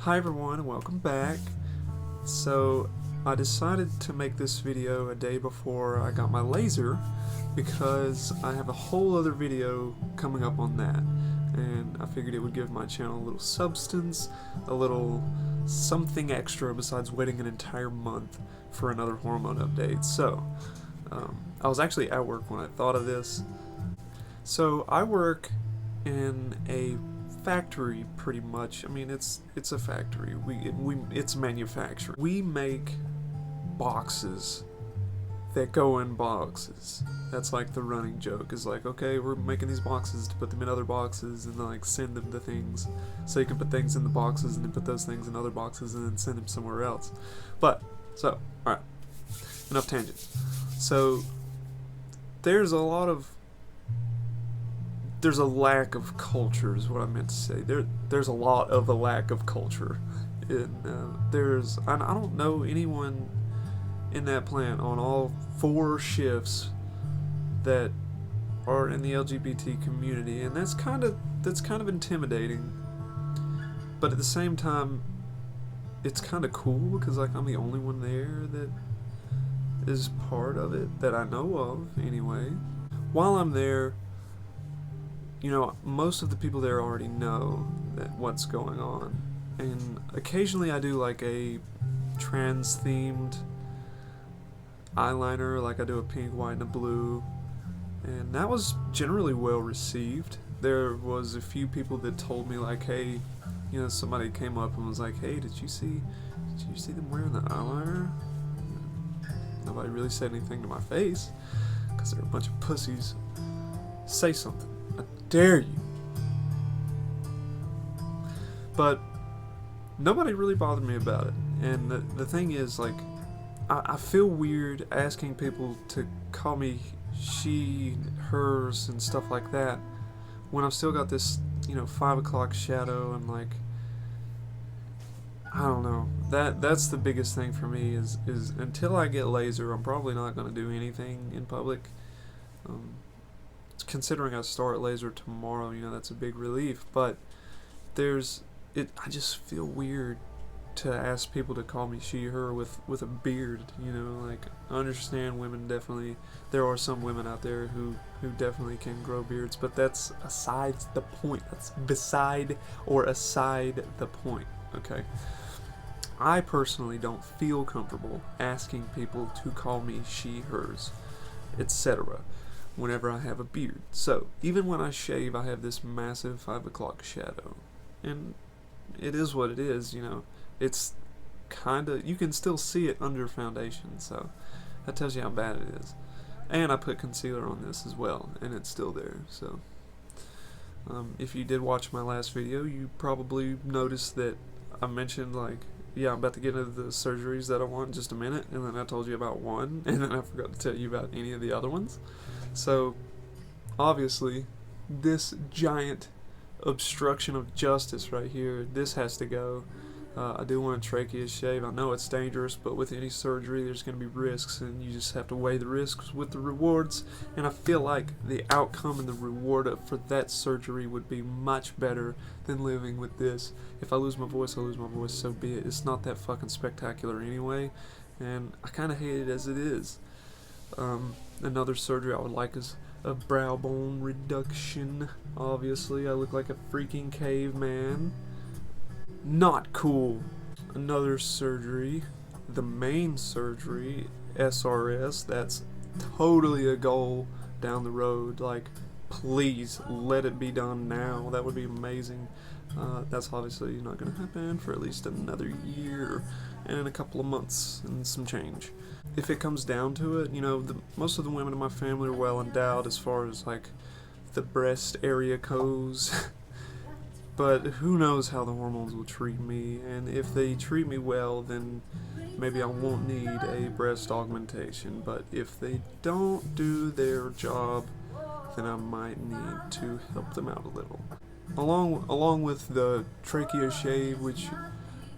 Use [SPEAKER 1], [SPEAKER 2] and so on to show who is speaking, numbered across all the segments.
[SPEAKER 1] Hi everyone and welcome back. So I decided to make this video a day before I got my laser because I have a whole other video coming up on that, and I figured it would give my channel a little substance, a little something extra besides waiting an entire month for another hormone update. So I was actually at work when I thought of this. So I work in a factory, pretty much. I mean, it's a factory. It's manufacturing. We make boxes that go in boxes. That's like the running joke. Is like, okay, we're making these boxes to put them in other boxes and then like send them to things, so you can put things in the boxes and then put those things in other boxes and then send them somewhere else. But all right, enough tangents. So there's a lack of culture is what I meant to say. There's a lot of a lack of culture. I don't know anyone in that plant on all 4 shifts that are in the LGBT community, and that's kind of intimidating. But at the same time, it's kind of cool because like I'm the only one there that is part of it that I know of anyway. While I'm there, you know, most of the people there already know what's going on, and occasionally I do like a trans-themed eyeliner, like I do a pink, white, and a blue, and that was generally well received. There was a few people that told me like, hey, you know, somebody came up and was like, hey, did you see them wearing the eyeliner? Nobody really said anything to my face because they're a bunch of pussies. Say something. I dare you. But nobody really bothered me about it. And the thing is, like, I feel weird asking people to call me she, hers, and stuff like that when I've still got this, you know, 5 o'clock shadow, and like, I don't know. That's the biggest thing for me is until I get laser, I'm probably not going to do anything in public. Considering I start laser tomorrow, you know, that's a big relief, but I just feel weird to ask people to call me she, her with a beard, you know. Like, I understand women definitely, there are some women out there who definitely can grow beards, but that's aside the point. That's aside the point, okay? I personally don't feel comfortable asking people to call me she, hers, etc. whenever I have a beard. So even when I shave, I have this massive 5 o'clock shadow, and it is what it is, you know. It's kinda, you can still see it under foundation, so that tells you how bad it is. And I put concealer on this as well, and it's still there. So if you did watch my last video, you probably noticed that I mentioned, like, yeah, I'm about to get into the surgeries that I want in just a minute, and then I told you about one, and then I forgot to tell you about any of the other ones. So obviously this giant obstruction of justice right here, this has to go. I do want a trachea shave. I know it's dangerous, but with any surgery there's going to be risks, and you just have to weigh the risks with the rewards, and I feel like the outcome and the reward for that surgery would be much better than living with this. If I lose my voice, I lose my voice, so be it. It's not that fucking spectacular anyway, and I kind of hate it as it is. Another surgery I would like is a brow bone reduction. Obviously, I look like a freaking caveman. Not cool. Another surgery, the main surgery, SRS, that's totally a goal down the road. Like, please let it be done now. That would be amazing. That's obviously not going to happen for at least another year and a couple of months and some change. If it comes down to it, you know, most of the women in my family are well endowed as far as like the breast area goes. But who knows how the hormones will treat me, and if they treat me well, then maybe I won't need a breast augmentation. But if they don't do their job, then I might need to help them out a little. Along with the trachea shave, which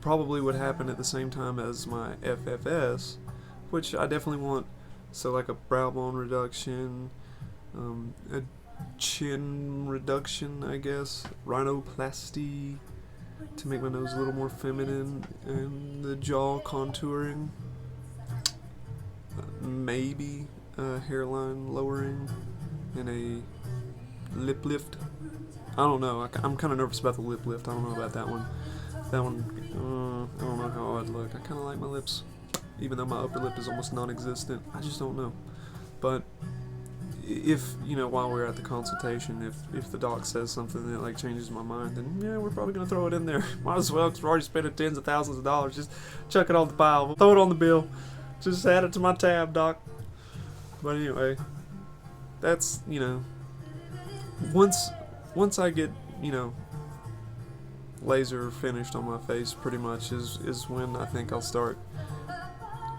[SPEAKER 1] probably would happen at the same time as my FFS, which I definitely want. So like a brow bone reduction, a chin reduction, I guess, rhinoplasty, to make my nose a little more feminine, and the jaw contouring, maybe hairline lowering, and a lip lift. I don't know. I'm kind of nervous about the lip lift. I don't know about that one. That one, I don't know how I'd look. I kind of like my lips, even though my upper lip is almost non-existent. I just don't know. But if, while we're at the consultation, if the doc says something that like changes my mind, then yeah, we're probably gonna throw it in there. Might as well, because we're already spending tens of thousands of dollars. Just chuck it on the pile. Throw it on the bill. Just add it to my tab, doc. But anyway, that's, once I get, laser finished on my face, pretty much is when I think I'll start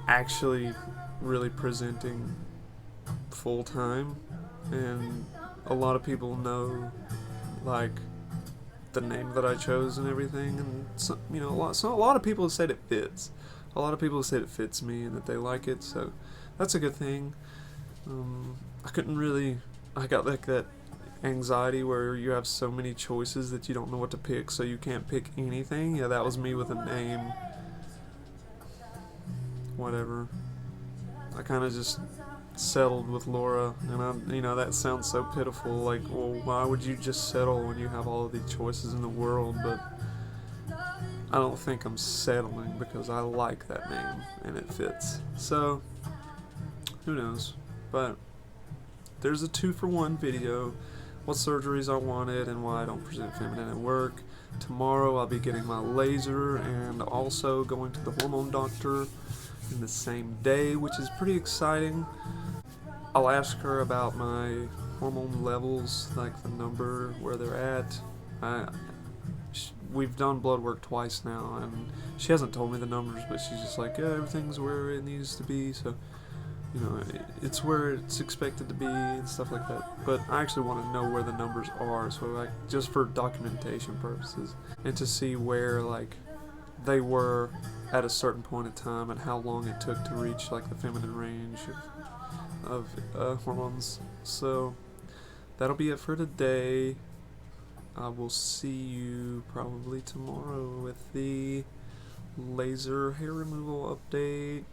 [SPEAKER 1] actually really presenting full time. And a lot of people know, like, the name that I chose and everything, and a lot of people have said it fits. A lot of people have said it fits me and that they like it, so that's a good thing. I got like that anxiety where you have so many choices that you don't know what to pick, so you can't pick anything. Yeah, that was me with a name. Whatever. I kind of just settled with Laura, and that sounds so pitiful. Like, well, why would you just settle when you have all of the choices in the world? But I don't think I'm settling because I like that name and it fits. So, who knows? But there's a 2-for-1 video. What surgeries I wanted and why I don't present feminine at work. Tomorrow I'll be getting my laser and also going to the hormone doctor in the same day, which is pretty exciting. I'll ask her about my hormone levels, like the number, where they're at. We've done blood work twice now, and she hasn't told me the numbers, but she's just like, yeah, everything's where it needs to be, so it's where it's expected to be and stuff like that. But I actually want to know where the numbers are, so like just for documentation purposes, and to see where like they were at a certain point in time and how long it took to reach like the feminine range of hormones. So that'll be it for today. I will see you probably tomorrow with the laser hair removal update.